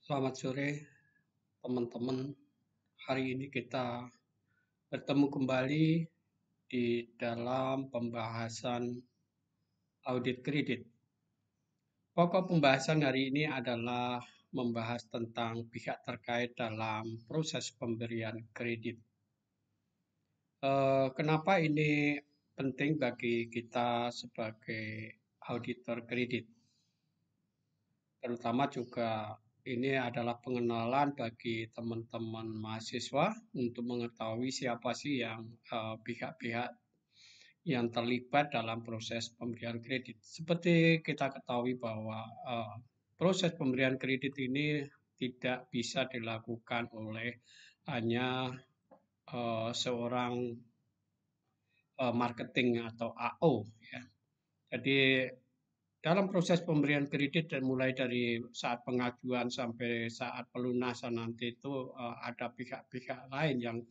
Selamat sore teman-teman. Hari ini kita bertemu kembali di dalam pembahasan audit kredit. Pokok pembahasan hari ini adalah membahas tentang pihak terkait dalam proses pemberian kredit. Kenapa ini penting bagi kita sebagai auditor kredit? Terutama juga ini adalah pengenalan bagi teman-teman mahasiswa untuk mengetahui siapa sih yang pihak-pihak yang terlibat dalam proses pemberian kredit. Seperti kita ketahui bahwa proses pemberian kredit ini tidak bisa dilakukan oleh hanya seorang marketing atau AO ya. Jadi dalam proses pemberian kredit dan mulai dari saat pengajuan sampai saat pelunasan nanti itu ada pihak-pihak lain yang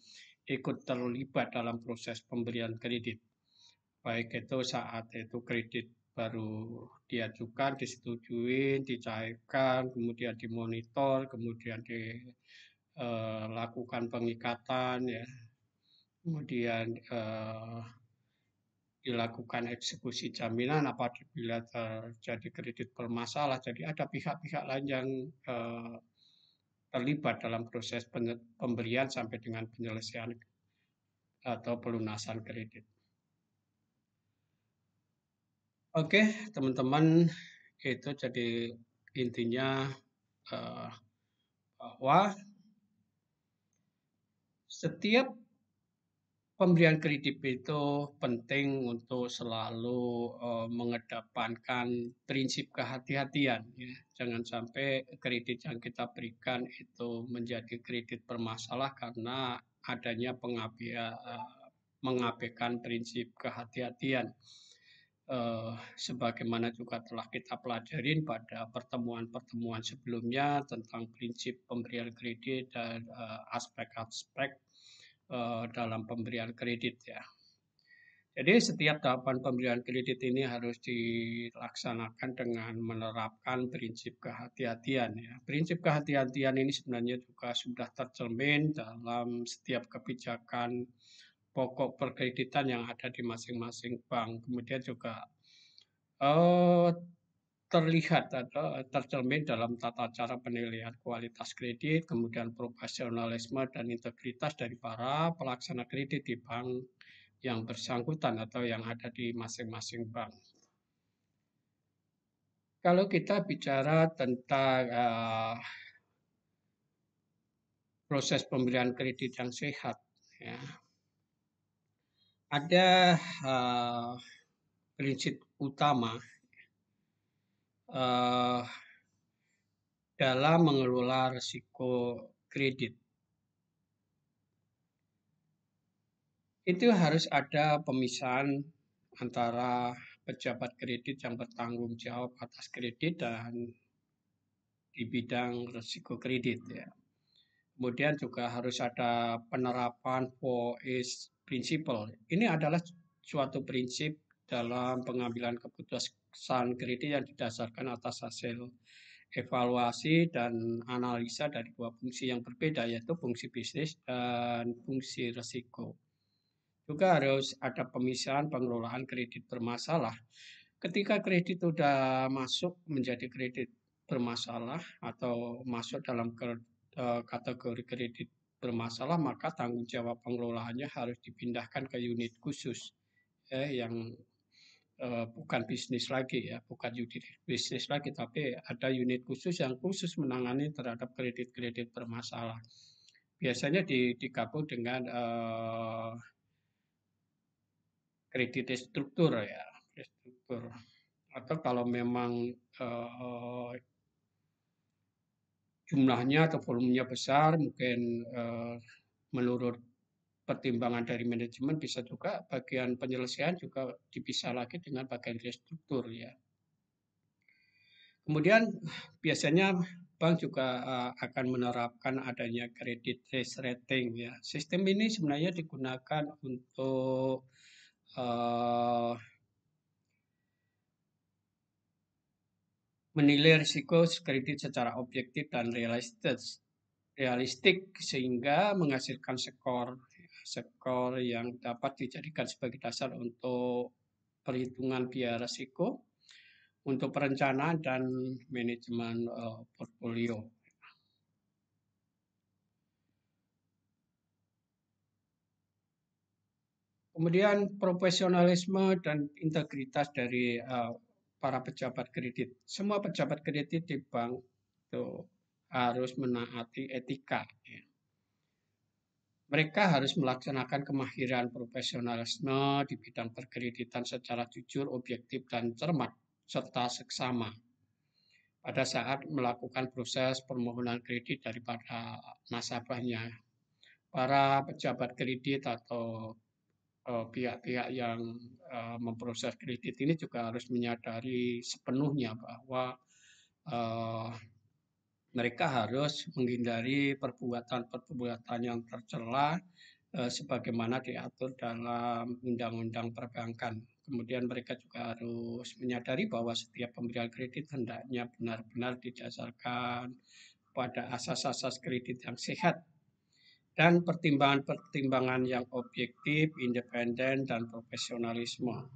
ikut terlibat dalam proses pemberian kredit. Baik itu saat itu kredit baru diajukan, disetujui, dicairkan, kemudian dimonitor, kemudian dilakukan pengikatan, ya, kemudian dilakukan eksekusi jaminan apabila terjadi kredit bermasalah. Jadi ada pihak-pihak lain yang terlibat dalam proses pemberian sampai dengan penyelesaian atau pelunasan kredit. Oke, teman-teman, itu jadi intinya bahwa setiap pemberian kredit itu penting untuk selalu mengedepankan prinsip kehati-hatian. Ya. Jangan sampai kredit yang kita berikan itu menjadi kredit bermasalah karena adanya mengabaikan prinsip kehati-hatian. Sebagaimana juga telah kita pelajarin pada pertemuan-pertemuan sebelumnya tentang prinsip pemberian kredit dan aspek-aspek dalam pemberian kredit ya. Jadi setiap tahapan pemberian kredit ini harus dilaksanakan dengan menerapkan prinsip kehati-hatian ya. Prinsip kehati-hatian ini sebenarnya juga sudah tercermin dalam setiap kebijakan pokok perkreditan yang ada di masing-masing bank. Kemudian juga terlihat atau tercermin dalam tata cara penilaian kualitas kredit, kemudian profesionalisme dan integritas dari para pelaksana kredit di bank yang bersangkutan atau yang ada di masing-masing bank. Kalau kita bicara tentang proses pemberian kredit yang sehat, ya, ada prinsip utama dalam mengelola risiko kredit. Itu harus ada pemisahan antara pejabat kredit yang bertanggung jawab atas kredit dan di bidang risiko kredit ya. Kemudian juga harus ada penerapan 4S principle. Ini adalah suatu prinsip dalam pengambilan keputusan kredit yang didasarkan atas hasil evaluasi dan analisa dari dua fungsi yang berbeda, yaitu fungsi bisnis dan fungsi risiko. Juga harus ada pemisahan pengelolaan kredit bermasalah. Ketika kredit sudah masuk menjadi kredit bermasalah atau masuk dalam kategori kredit bermasalah, maka tanggung jawab pengelolaannya harus dipindahkan ke unit khusus yang bukan bisnis lagi ya, bukan unit bisnis lagi, tapi ada unit khusus yang khusus menangani terhadap kredit-kredit bermasalah. Biasanya digabung dengan kredit struktur ya, struktur. Atau kalau memang jumlahnya atau volumenya besar, mungkin menurut pertimbangan dari manajemen bisa juga bagian penyelesaian juga dipisah lagi dengan bagian restruktur ya. Kemudian biasanya bank juga akan menerapkan adanya credit risk rating ya. Sistem ini sebenarnya digunakan untuk menilai risiko kredit secara objektif dan realistik sehingga menghasilkan skor yang dapat dijadikan sebagai dasar untuk perhitungan biaya risiko untuk perencanaan dan manajemen portfolio. Kemudian profesionalisme dan integritas dari para pejabat kredit. Semua pejabat kredit di bank itu harus menaati etika. Ya. Mereka harus melaksanakan kemahiran profesionalisme di bidang perkreditan secara jujur, objektif, dan cermat, serta seksama pada saat melakukan proses permohonan kredit daripada nasabahnya. Para pejabat kredit atau pihak-pihak yang memproses kredit ini juga harus menyadari sepenuhnya bahwa uh, mereka harus menghindari perbuatan-perbuatan yang tercela sebagaimana diatur dalam undang-undang perbankan. Kemudian mereka juga harus menyadari bahwa setiap pemberian kredit hendaknya benar-benar didasarkan pada asas-asas kredit yang sehat dan pertimbangan-pertimbangan yang objektif, independen, dan profesionalisme.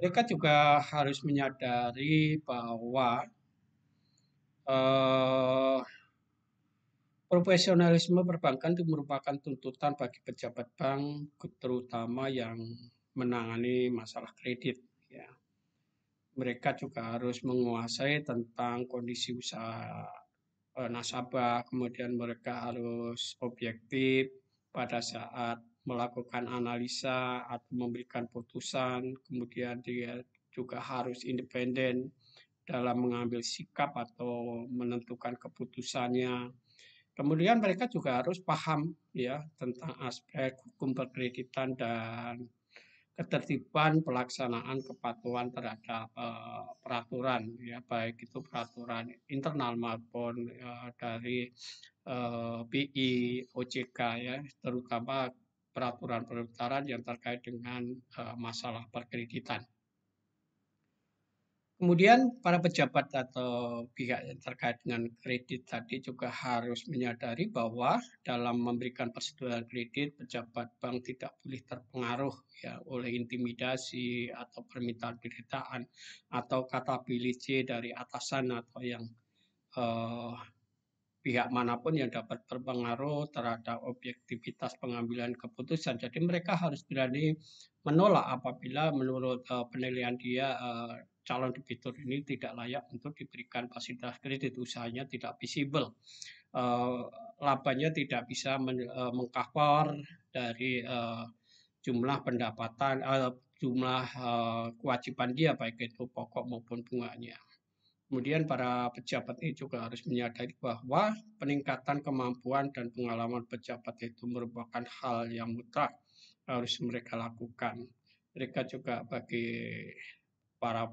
Mereka juga harus menyadari bahwa eh, profesionalisme perbankan itu merupakan tuntutan bagi pejabat bank, terutama yang menangani masalah kredit. Ya. Mereka juga harus menguasai tentang kondisi usaha nasabah, kemudian mereka harus objektif pada saat melakukan analisa atau memberikan putusan, kemudian dia juga harus independen dalam mengambil sikap atau menentukan keputusannya. Kemudian mereka juga harus paham ya tentang aspek hukum perkreditan dan ketertiban pelaksanaan kepatuhan terhadap peraturan ya baik itu peraturan internal maupun dari BI, OJK ya terutama peraturan-peraturan yang terkait dengan masalah perkreditan. Kemudian para pejabat atau pihak yang terkait dengan kredit tadi juga harus menyadari bahwa dalam memberikan persetujuan kredit, pejabat bank tidak boleh terpengaruh ya oleh intimidasi atau permintaan kreditaan atau kata pilih C dari atasan atau yang eh, pihak manapun yang dapat berpengaruh terhadap objektivitas pengambilan keputusan. Jadi mereka harus berani menolak apabila menurut penilaian dia calon debitur ini tidak layak untuk diberikan fasilitas kredit, usahanya tidak visible, labanya tidak bisa mengcover dari jumlah pendapatan, jumlah kewajiban dia baik itu pokok maupun bunganya. Kemudian para pejabat ini juga harus menyadari bahwa peningkatan kemampuan dan pengalaman pejabat itu merupakan hal yang mutlak harus mereka lakukan. Mereka juga bagi para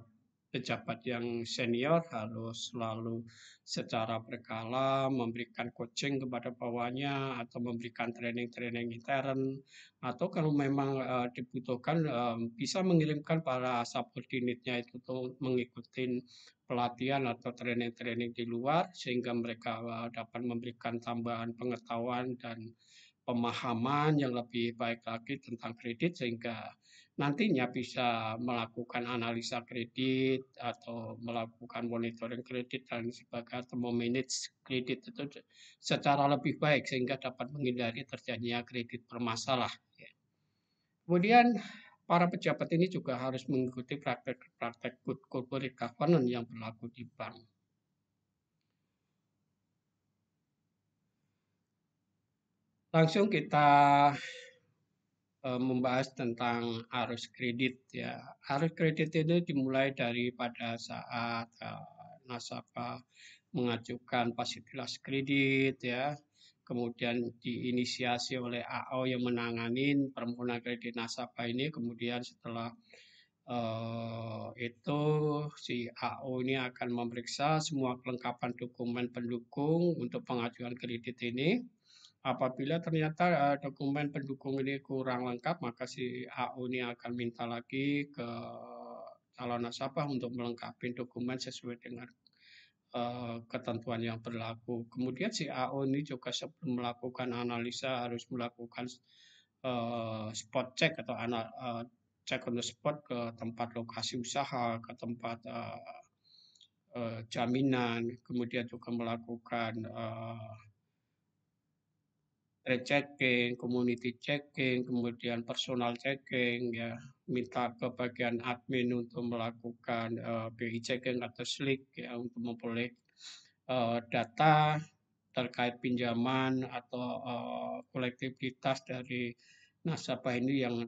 pejabat yang senior harus selalu secara berkala memberikan coaching kepada bawahnya atau memberikan training-training intern atau kalau memang dibutuhkan bisa mengirimkan para subordinate-nya itu untuk mengikuti pelatihan atau training-training di luar sehingga mereka dapat memberikan tambahan pengetahuan dan pemahaman yang lebih baik lagi tentang kredit sehingga nantinya bisa melakukan analisa kredit atau melakukan monitoring kredit dan sebagainya atau memanage kredit itu secara lebih baik sehingga dapat menghindari terjadinya kredit bermasalah. Kemudian para pejabat ini juga harus mengikuti praktek-praktek good corporate governance yang berlaku di bank. Langsung kita membahas tentang arus kredit ya. Arus kredit ini dimulai dari pada saat nasabah mengajukan fasilitas kredit ya. Kemudian diinisiasi oleh AO yang menangani permohonan kredit nasabah ini. Kemudian setelah itu si AO ini akan memeriksa semua kelengkapan dokumen pendukung untuk pengajuan kredit ini. Apabila ternyata dokumen pendukung ini kurang lengkap, maka si AU ini akan minta lagi ke calon nasabah untuk melengkapi dokumen sesuai dengan ketentuan yang berlaku. Kemudian si AO ini juga sebelum melakukan analisa harus melakukan spot check atau cek on the spot ke tempat lokasi usaha, ke tempat jaminan, kemudian juga melakukan trade checking, community checking, kemudian personal checking, ya, minta ke bagian admin untuk melakukan BI checking atau SLIC, ya, untuk memperoleh data terkait pinjaman atau kolektivitas dari nasabah ini yang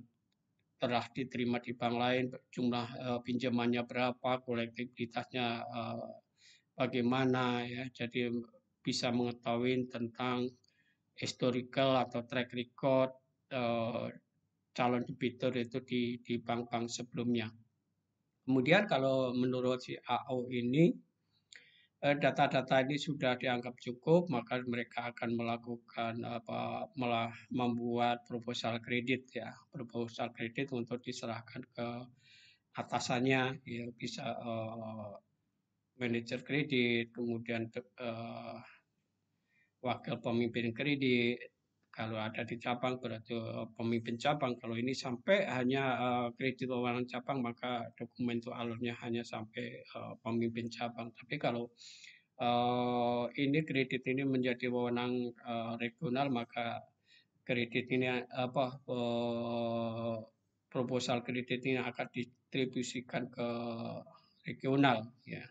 telah diterima di bank lain, jumlah pinjamannya berapa, kolektivitasnya bagaimana, ya. Jadi bisa mengetahui tentang historical atau track record calon debitur itu di bank-bank sebelumnya. Kemudian kalau menurut si AO ini data-data ini sudah dianggap cukup, maka mereka akan melakukan membuat proposal kredit, ya, proposal kredit untuk diserahkan ke atasannya, ya, bisa manajer kredit, kemudian wakil pemimpin kredit, kalau ada di cabang berarti pemimpin cabang. Kalau ini sampai hanya kredit wewenang cabang, maka dokumen itu alurnya hanya sampai pemimpin cabang. Tapi kalau ini kredit ini menjadi wewenang regional, maka kredit ini proposal kredit ini akan didistribusikan ke regional, ya.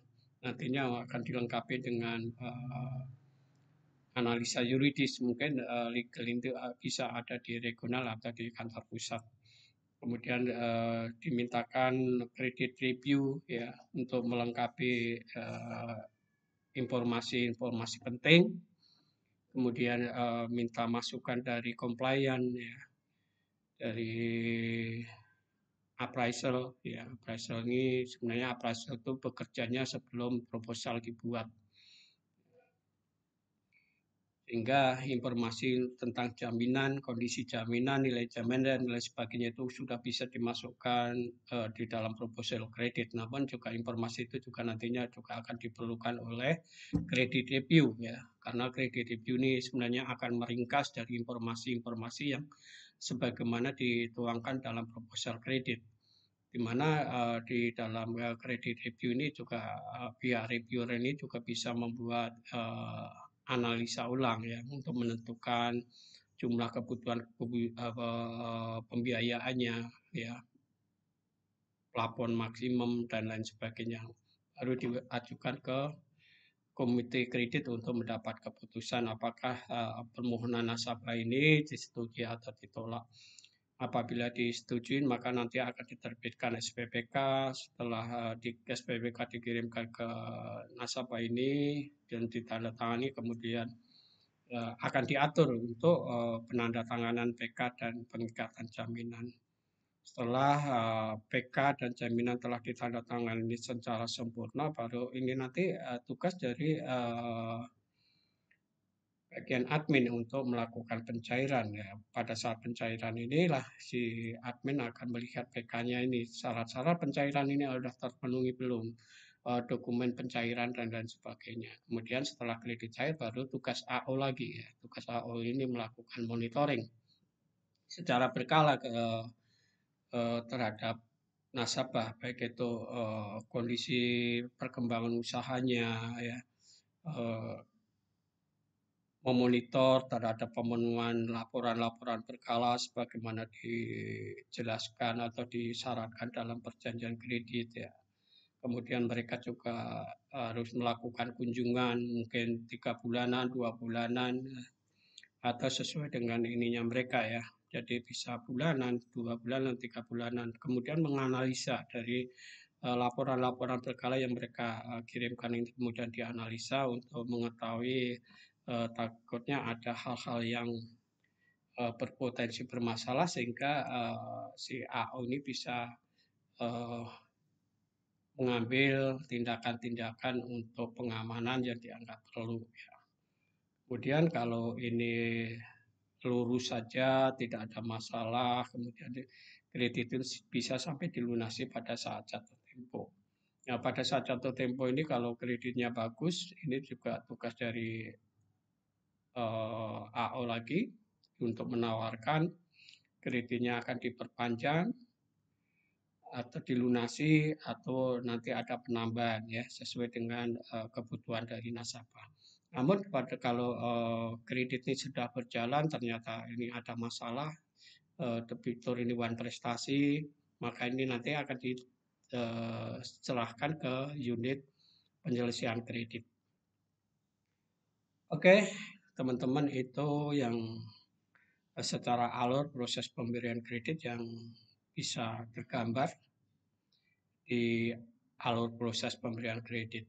Nantinya akan dilengkapi dengan analisa yuridis, mungkin legal itu bisa ada di regional atau di kantor pusat. Kemudian dimintakan kredit review, ya, untuk melengkapi informasi-informasi penting. Kemudian minta masukan dari compliance, ya, dari appraisal, ya. Appraisal ini sebenarnya appraisal itu bekerjanya sebelum proposal dibuat, sehingga informasi tentang jaminan, kondisi jaminan, nilai jaminan, dan nilai sebagainya itu sudah bisa dimasukkan di dalam proposal kredit. Namun juga informasi itu juga nantinya juga akan diperlukan oleh credit review, ya, karena credit review ini sebenarnya akan meringkas dari informasi-informasi yang sebagaimana dituangkan dalam proposal kredit, di mana di dalam credit review ini juga pihak reviewer ini juga bisa membuat analisa ulang, ya, untuk menentukan jumlah kebutuhan pembiayaannya, ya, plafon maksimum dan lain sebagainya, baru diajukan ke komite kredit untuk mendapat keputusan apakah permohonan nasabah ini disetujui atau ditolak. Apabila disetujui, maka nanti akan diterbitkan SPPK. Setelah SPPK dikirimkan ke nasabah ini dan ditandatangani, kemudian akan diatur untuk penandatanganan PK dan pengikatan jaminan. Setelah PK dan jaminan telah ditandatangani secara sempurna, baru ini nanti tugas dari bagian admin untuk melakukan pencairan, ya. Pada saat pencairan inilah si admin akan melihat PK-nya ini, syarat-syarat pencairan ini sudah terpenuhi belum, dokumen pencairan dan lain sebagainya. Kemudian setelah kredit cair baru tugas AO lagi, ya. Tugas AO ini melakukan monitoring secara berkala terhadap nasabah, baik itu kondisi perkembangan usahanya, ya, memonitor terhadap pemenuhan laporan-laporan berkala sebagaimana dijelaskan atau disyaratkan dalam perjanjian kredit, ya. Kemudian mereka juga harus melakukan kunjungan mungkin 3 bulanan, 2 bulanan, atau sesuai dengan ininya mereka, ya. Jadi bisa bulanan, 2 bulanan, 3 bulanan. Kemudian menganalisa dari laporan-laporan berkala yang mereka kirimkan ini, kemudian dianalisa untuk mengetahui takutnya ada hal-hal yang berpotensi bermasalah, sehingga si AO ini bisa mengambil tindakan-tindakan untuk pengamanan yang dianggap perlu, ya. Kemudian kalau ini lurus saja, tidak ada masalah, kemudian kredit itu bisa sampai dilunasi pada saat jatuh tempo. Nah, pada saat jatuh tempo ini kalau kreditnya bagus, ini juga tugas dari AO lagi untuk menawarkan kreditnya akan diperpanjang atau dilunasi atau nanti ada penambahan ya sesuai dengan kebutuhan dari nasabah. Namun pada kalau kredit ini sudah berjalan ternyata ini ada masalah, debitur ini wan prestasi, maka ini nanti akan diserahkan ke unit penyelesaian kredit. Oke, teman-teman, itu yang secara alur proses pemberian kredit yang bisa tergambar di alur proses pemberian kredit.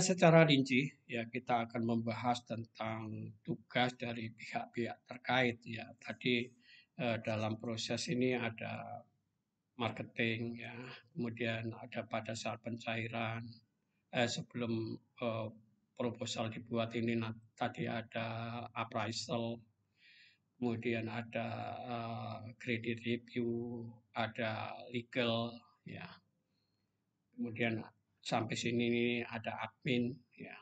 Secara rinci ya kita akan membahas tentang tugas dari pihak-pihak terkait ya. Tadi dalam proses ini ada marketing ya, kemudian ada pada saat pencairan, sebelum proposal dibuat ini tadi ada appraisal, kemudian ada credit review, ada legal ya. Kemudian sampai sini ini ada admin ya.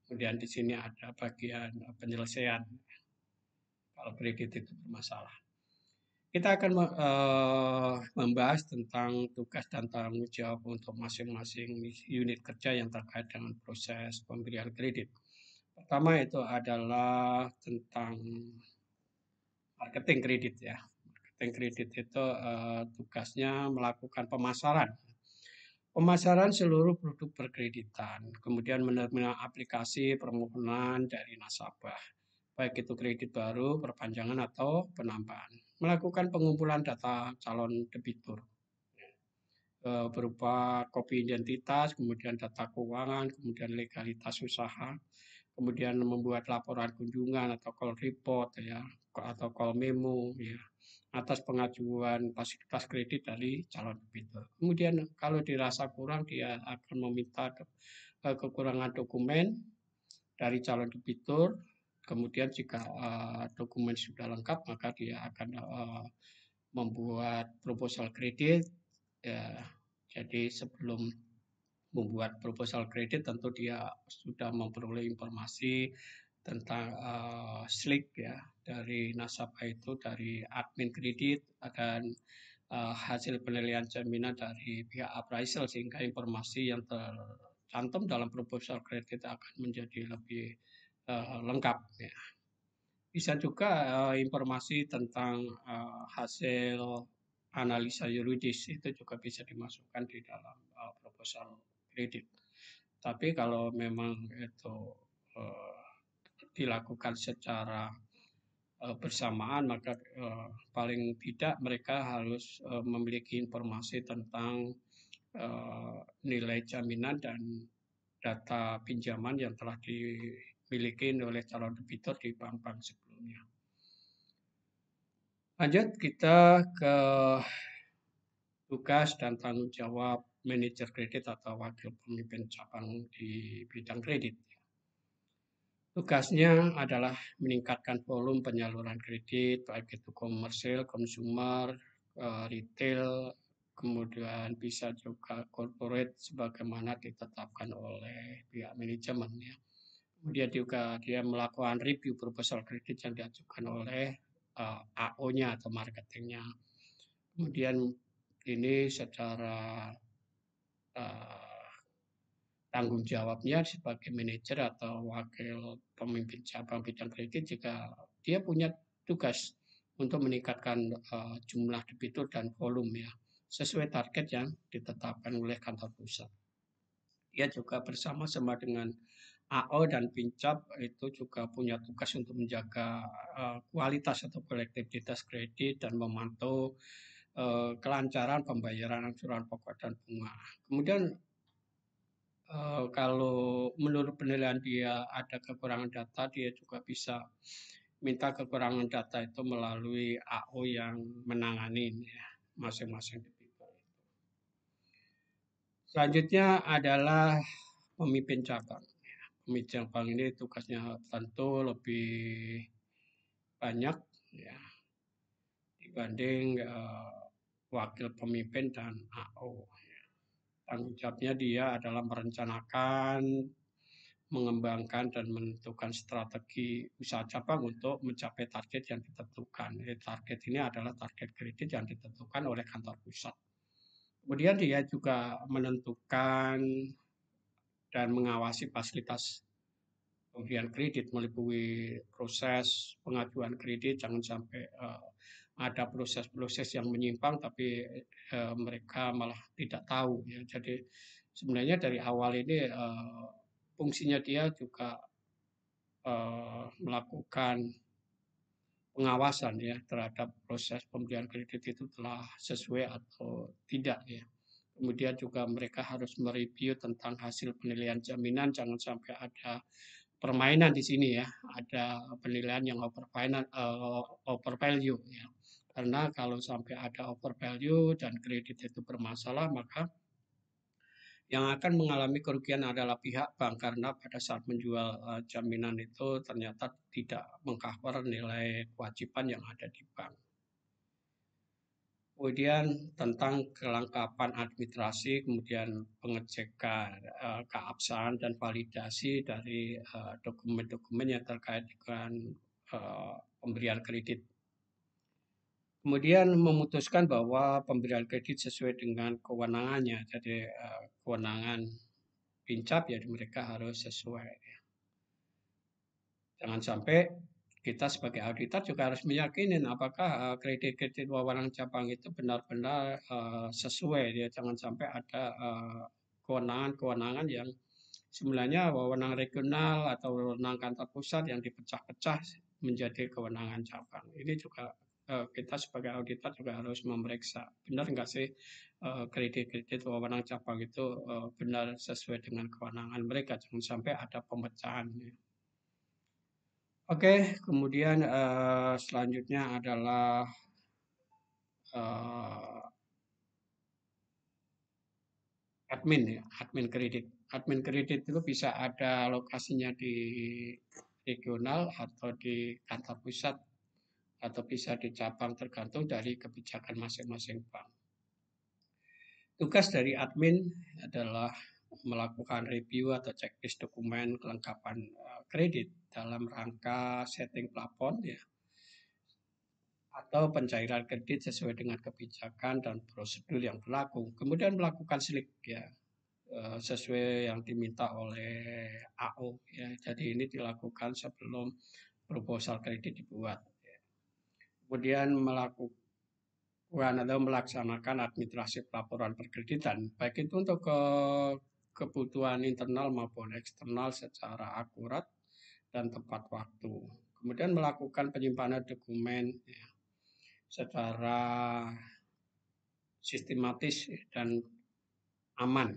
Kemudian di sini ada bagian penyelesaian kalau kredit itu bermasalah. Kita akan membahas tentang tugas dan tanggung jawab untuk masing-masing unit kerja yang terkait dengan proses pemberian kredit. Pertama itu adalah tentang marketing kredit ya. Marketing kredit itu tugasnya melakukan pemasaran. Pemasaran seluruh produk berkreditan, kemudian menerima aplikasi permohonan dari nasabah, baik itu kredit baru, perpanjangan atau penambahan. Melakukan pengumpulan data calon debitur berupa kopi identitas, kemudian data keuangan, kemudian legalitas usaha, kemudian membuat laporan kunjungan atau call report ya, atau call memo ya, atas pengajuan fasilitas kredit dari calon debitur. Kemudian kalau dirasa kurang dia akan meminta kekurangan dokumen dari calon debitur. Kemudian jika dokumen sudah lengkap maka dia akan membuat proposal kredit ya. Jadi sebelum membuat proposal kredit tentu dia sudah memperoleh informasi tentang SLIC ya dari nasabah itu, dari admin kredit dan hasil penilaian jaminan dari pihak appraisal, sehingga informasi yang tercantum dalam proposal kredit akan menjadi lebih lengkap ya. Bisa juga informasi tentang hasil analisa yuridis itu juga bisa dimasukkan di dalam proposal kredit. Tapi kalau memang itu dilakukan secara bersamaan maka paling tidak mereka harus memiliki informasi tentang nilai jaminan dan data pinjaman yang telah dimiliki oleh calon debitur di bank-bank sebelumnya. Lanjut kita ke tugas dan tanggung jawab manajer kredit atau wakil pemimpin cabang di bidang kredit. Tugasnya adalah meningkatkan volume penyaluran kredit, baik itu komersil, konsumer, retail, kemudian bisa juga corporate sebagaimana ditetapkan oleh pihak manajemen ya. Kemudian juga dia melakukan review proposal kredit yang diajukan oleh AO-nya atau marketingnya. Kemudian ini secara tanggung jawabnya sebagai manajer atau wakil pemimpin cabang bidang kredit jika dia punya tugas untuk meningkatkan jumlah debitur dan volume ya sesuai target yang ditetapkan oleh kantor pusat. Dia juga bersama-sama dengan AO dan Pincap itu juga punya tugas untuk menjaga kualitas atau kolektivitas kredit dan memantau kelancaran pembayaran angsuran pokok dan bunga. Kemudian kalau menurut penilaian dia ada kekurangan data, dia juga bisa minta kekurangan data itu melalui AO yang menangani ya, masing-masing debitur. Selanjutnya adalah pemimpin cabang. Pemimpin cabang ini tugasnya tentu lebih banyak ya dibanding wakil pemimpin dan AO. Tanggung jawabnya dia adalah merencanakan, mengembangkan dan menentukan strategi usaha cabang untuk mencapai target yang ditentukan. Target ini adalah target kredit yang ditentukan oleh kantor pusat. Kemudian dia juga menentukan dan mengawasi fasilitas pemberian kredit melalui proses pengajuan kredit. Jangan sampai ada proses-proses yang menyimpang tapi mereka malah tidak tahu ya. Jadi sebenarnya dari awal ini fungsinya dia juga melakukan pengawasan ya terhadap proses pemberian kredit itu telah sesuai atau tidak ya. Kemudian juga mereka harus mereview tentang hasil penilaian jaminan, jangan sampai ada permainan di sini ya, ada penilaian yang over value ya. Karena kalau sampai ada over value dan kredit itu bermasalah, maka yang akan mengalami kerugian adalah pihak bank karena pada saat menjual jaminan itu ternyata tidak mengcover nilai kewajiban yang ada di bank. Kemudian tentang kelengkapan administrasi, kemudian pengecekan keabsahan dan validasi dari dokumen-dokumen yang terkait dengan pemberian kredit. Kemudian memutuskan bahwa pemberian kredit sesuai dengan kewenangannya. Jadi kewenangan pincap ya mereka harus sesuai. Jangan sampai kita sebagai auditor juga harus meyakini apakah kredit-kredit wewenang cabang itu benar-benar sesuai ya. Jangan sampai ada kewenangan-kewenangan yang sebenarnya wewenang regional atau wewenang kantor pusat yang dipecah-pecah menjadi kewenangan cabang. Ini juga kita sebagai auditor juga harus memeriksa benar nggak sih kredit-kredit wewenang cabang itu benar sesuai dengan kewenangan mereka. Jangan sampai ada pemecahan. Oke, kemudian selanjutnya adalah admin ya, admin kredit. Admin kredit itu bisa ada lokasinya di regional atau di kantor pusat atau bisa di cabang tergantung dari kebijakan masing-masing bank. Tugas dari admin adalah melakukan review atau checklist dokumen kelengkapan kredit dalam rangka setting plafon ya atau pencairan kredit sesuai dengan kebijakan dan prosedur yang berlaku. Kemudian melakukan SLIK ya sesuai yang diminta oleh AO ya. Jadi ini dilakukan sebelum proposal kredit dibuat. Kemudian melakukan atau melaksanakan administrasi pelaporan perkreditan baik itu untuk kebutuhan internal maupun eksternal secara akurat dan tepat waktu. Kemudian melakukan penyimpanan dokumen ya, secara sistematis dan aman.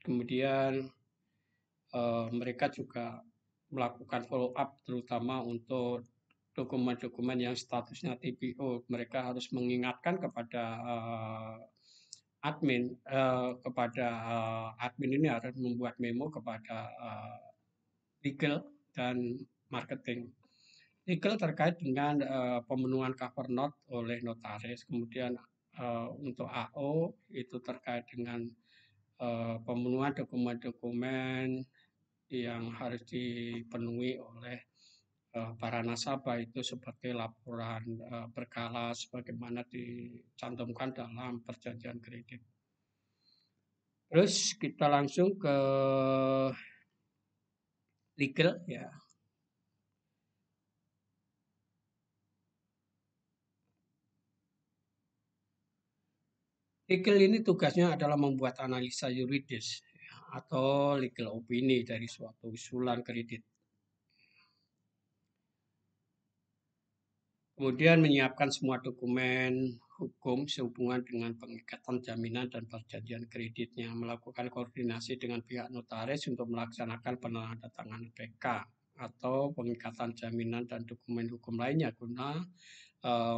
Kemudian mereka juga melakukan follow up terutama untuk dokumen-dokumen yang statusnya TPO. Mereka harus mengingatkan kepada admin admin ini harus membuat memo kepada legal dan marketing. Legal terkait dengan pemenuhan cover note oleh notaris, kemudian untuk AO itu terkait dengan pemenuhan dokumen-dokumen yang harus dipenuhi oleh para nasabah itu seperti laporan berkala sebagaimana dicantumkan dalam perjanjian kredit. Terus kita langsung ke legal ya. Legal ini tugasnya adalah membuat analisa yuridis ya, atau legal opini dari suatu usulan kredit. Kemudian menyiapkan semua dokumen hukum sehubungan dengan pengikatan jaminan dan perjanjian kreditnya, melakukan koordinasi dengan pihak notaris untuk melaksanakan penandatanganan PK atau pengikatan jaminan dan dokumen hukum lainnya guna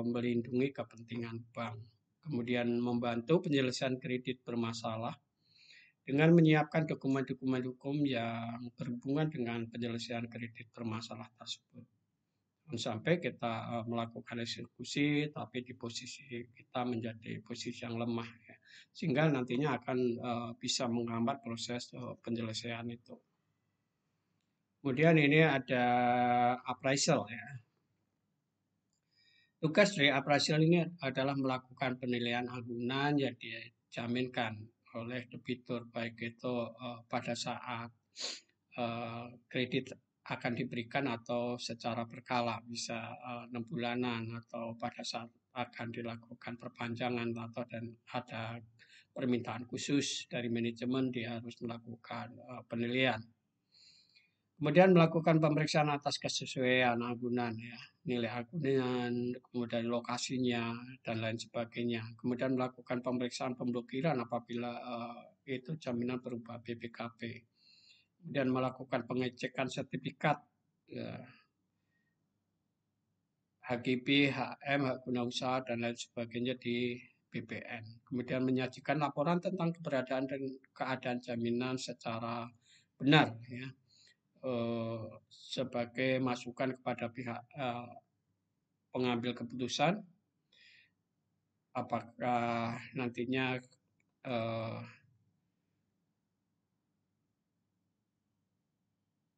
melindungi kepentingan bank. Kemudian membantu penyelesaian kredit bermasalah dengan menyiapkan dokumen-dokumen hukum yang berhubungan dengan penyelesaian kredit bermasalah tersebut. Sampai kita melakukan eksekusi, tapi di posisi kita menjadi posisi yang lemah. Ya. sehingga nantinya akan bisa menghambat proses penyelesaian itu. Kemudian ini ada appraisal ya. Tugas dari appraisal ini adalah melakukan penilaian agunan yang dijaminkan oleh debitur, baik itu pada saat kredit akan diberikan atau secara berkala, bisa 6 bulanan atau pada saat akan dilakukan perpanjangan atau dan ada permintaan khusus dari manajemen, dia harus melakukan penilaian. Kemudian melakukan pemeriksaan atas kesesuaian agunan ya, nilai agunan, kemudian lokasinya dan lain sebagainya. Kemudian melakukan pemeriksaan pemblokiran apabila itu jaminan berupa BPKB. Kemudian melakukan pengecekan sertifikat ya, HGB, HM, hak guna usaha dan lain sebagainya di BPN. Kemudian menyajikan laporan tentang keberadaan dan keadaan jaminan secara benar ya. Sebagai masukan kepada pihak pengambil keputusan apakah nantinya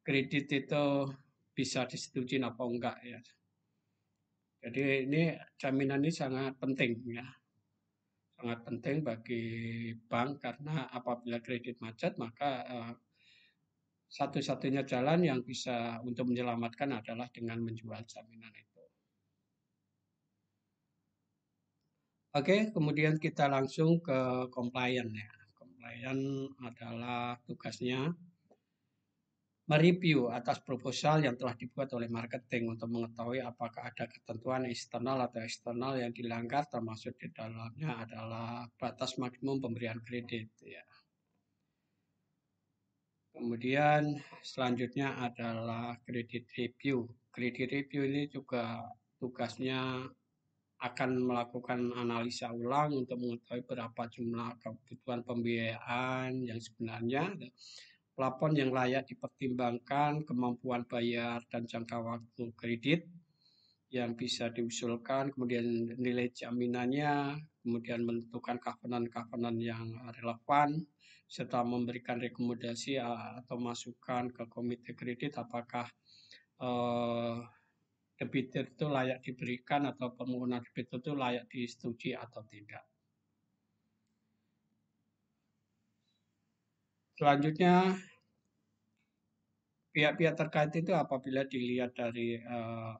kredit itu bisa disetujui apa enggak ya. Jadi ini jaminan ini sangat penting ya. Sangat penting bagi bank karena apabila kredit macet maka satu-satunya jalan yang bisa untuk menyelamatkan adalah dengan menjual jaminan itu. Oke, kemudian kita langsung ke compliance ya. Compliance adalah tugasnya mereview atas proposal yang telah dibuat oleh marketing untuk mengetahui apakah ada ketentuan internal atau eksternal yang dilanggar, termasuk di dalamnya adalah batas maksimum pemberian kredit ya. Kemudian selanjutnya adalah credit review. Credit review ini juga tugasnya akan melakukan analisa ulang untuk mengetahui berapa jumlah kebutuhan pembiayaan yang sebenarnya, plafon yang layak dipertimbangkan, kemampuan bayar dan jangka waktu kredit yang bisa diusulkan, kemudian nilai jaminannya, kemudian menentukan covenant-covenant yang relevan, serta memberikan rekomendasi atau masukan ke komite kredit apakah debitur itu layak diberikan atau permohonan debitur itu layak disetujui atau tidak. Selanjutnya, pihak-pihak terkait itu apabila dilihat dari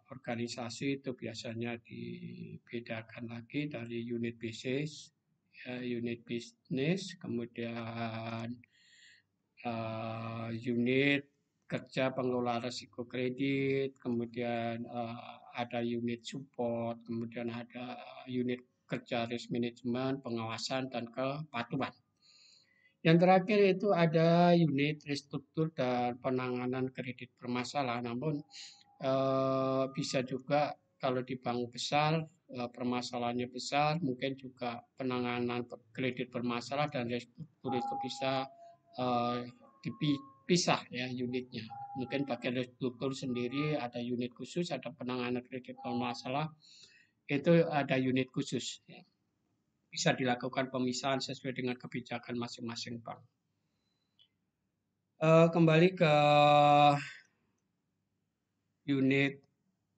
organisasi itu biasanya dibedakan lagi dari unit bisnis, kemudian unit kerja pengelola risiko kredit, kemudian ada unit support, kemudian ada unit kerja risk management, pengawasan dan kepatuhan. Yang terakhir itu ada unit restruktur dan penanganan kredit bermasalah. Namun bisa juga kalau di bank besar permasalahannya besar, mungkin juga penanganan kredit bermasalah dan restruktur itu bisa dipisah ya unitnya. Mungkin bagian restruktur sendiri ada unit khusus, ada penanganan kredit bermasalah itu ada unit khusus. Ya. Bisa dilakukan pemisahan sesuai dengan kebijakan masing-masing bank. Kembali ke unit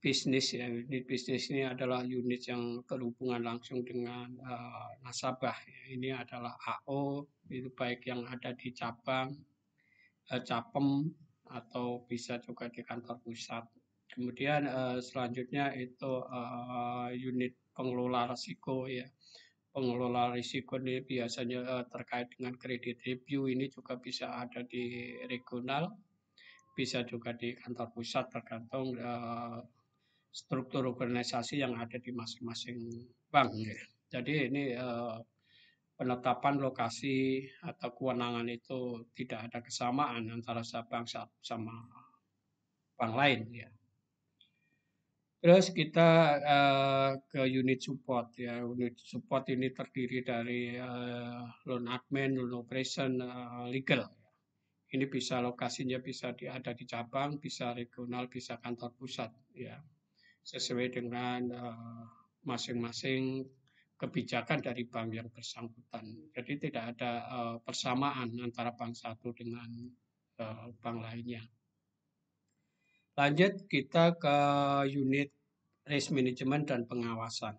bisnis ya. Unit bisnis ini adalah unit yang berhubungan langsung dengan nasabah. Ini adalah AO, itu baik yang ada di cabang, Capem, atau bisa juga di kantor pusat. Kemudian selanjutnya itu unit pengelola risiko ya. Pengelola risiko ini biasanya terkait dengan kredit review ini juga bisa ada di regional, bisa juga di kantor pusat tergantung struktur organisasi yang ada di masing-masing bank. Ya. Jadi ini penetapan lokasi atau kewenangan itu tidak ada kesamaan antara bank sama bank lain. Ya. Terus kita ke unit support ya. Unit support ini terdiri dari loan admin, loan operation, legal. Ini bisa lokasinya bisa ada di cabang, bisa regional, bisa kantor pusat ya. Sesuai dengan masing-masing kebijakan dari bank yang bersangkutan. Jadi tidak ada persamaan antara bank satu dengan bank lainnya. Lanjut kita ke unit risk management dan pengawasan.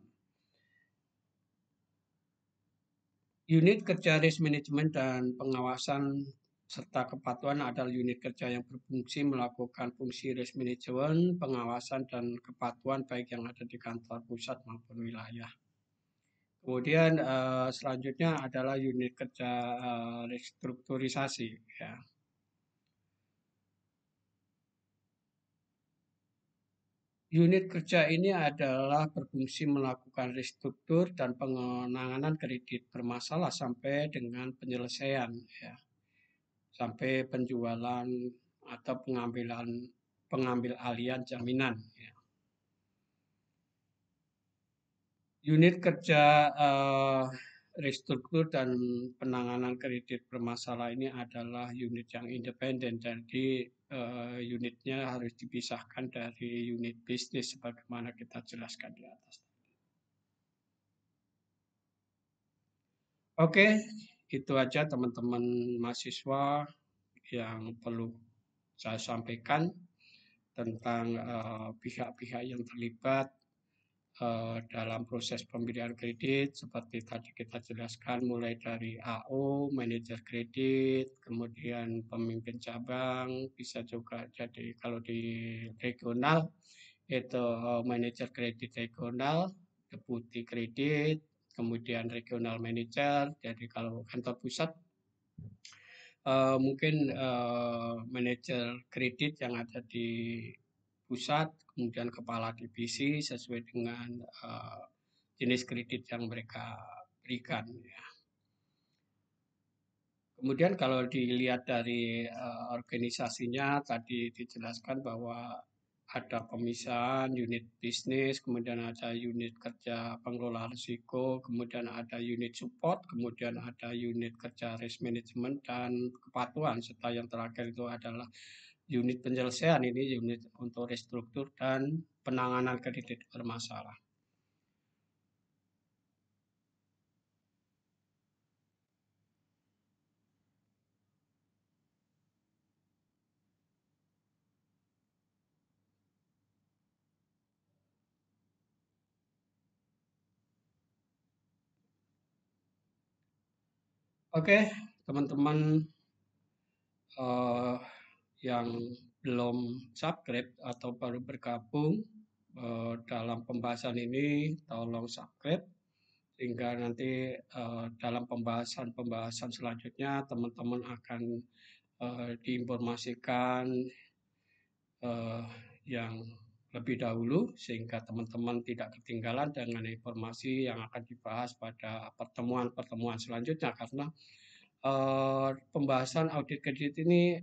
Unit kerja risk management dan pengawasan serta kepatuhan adalah unit kerja yang berfungsi melakukan fungsi risk management, pengawasan, dan kepatuhan baik yang ada di kantor pusat maupun wilayah. Kemudian selanjutnya adalah unit kerja restrukturisasi. Ya. Unit kerja ini adalah berfungsi melakukan restruktur dan penanganan kredit bermasalah sampai dengan penyelesaian, ya, sampai penjualan atau pengambil alihan jaminan. Ya. Unit kerja restruktur dan penanganan kredit bermasalah ini adalah unit yang independen, jadi unitnya harus dipisahkan dari unit bisnis sebagaimana kita jelaskan di atas. Oke, itu aja teman-teman mahasiswa yang perlu saya sampaikan tentang pihak-pihak yang terlibat dalam proses pemberian kredit seperti tadi kita jelaskan mulai dari AO, manajer kredit, kemudian pemimpin cabang, bisa juga jadi kalau di regional itu manajer kredit regional, deputi kredit, kemudian regional manager. Jadi kalau kantor pusat mungkin manajer kredit yang ada di pusat, kemudian kepala divisi sesuai dengan jenis kredit yang mereka berikan. Ya. Kemudian kalau dilihat dari organisasinya tadi dijelaskan bahwa ada pemisahan unit bisnis, kemudian ada unit kerja pengelola risiko, kemudian ada unit support, kemudian ada unit kerja risk management dan kepatuhan, serta yang terakhir itu adalah unit penyelesaian, ini unit untuk restruktur dan penanganan kredit bermasalah. Oke, teman-teman yang belum subscribe atau baru bergabung dalam pembahasan ini, tolong subscribe sehingga nanti dalam pembahasan selanjutnya teman-teman akan diinformasikan yang lebih dahulu sehingga teman-teman tidak ketinggalan dengan informasi yang akan dibahas pada pertemuan-pertemuan selanjutnya karena pembahasan audit kredit ini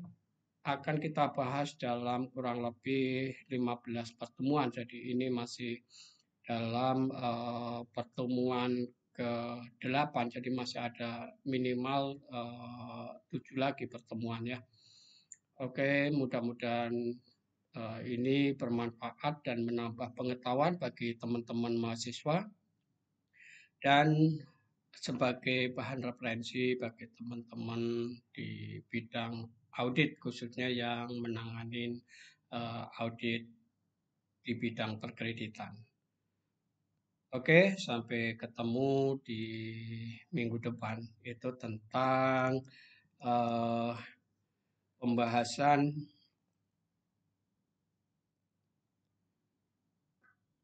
akan kita bahas dalam kurang lebih 15 pertemuan. Jadi ini masih dalam pertemuan ke-8, jadi masih ada minimal 7 lagi pertemuan ya. Oke, mudah-mudahan ini bermanfaat dan menambah pengetahuan bagi teman-teman mahasiswa dan sebagai bahan referensi bagi teman-teman di bidang audit khususnya yang menangani audit di bidang perkreditan. Oke, sampai ketemu di minggu depan. Itu tentang pembahasan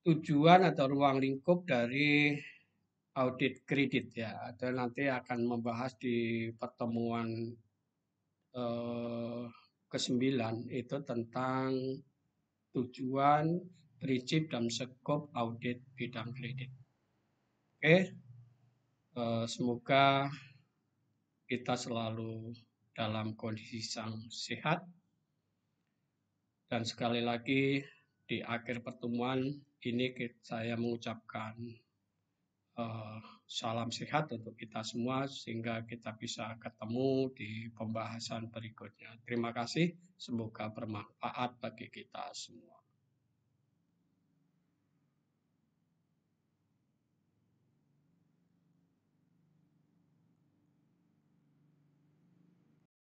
tujuan atau ruang lingkup dari audit kredit ya. Atau nanti akan membahas di pertemuan ke-9 itu tentang tujuan, prinsip, dan skop audit bidang kredit. Oke, semoga kita selalu dalam kondisi yang sehat. Dan sekali lagi di akhir pertemuan ini saya mengucapkan salam sehat untuk kita semua sehingga kita bisa ketemu di pembahasan berikutnya. Terima kasih, semoga bermanfaat bagi kita semua.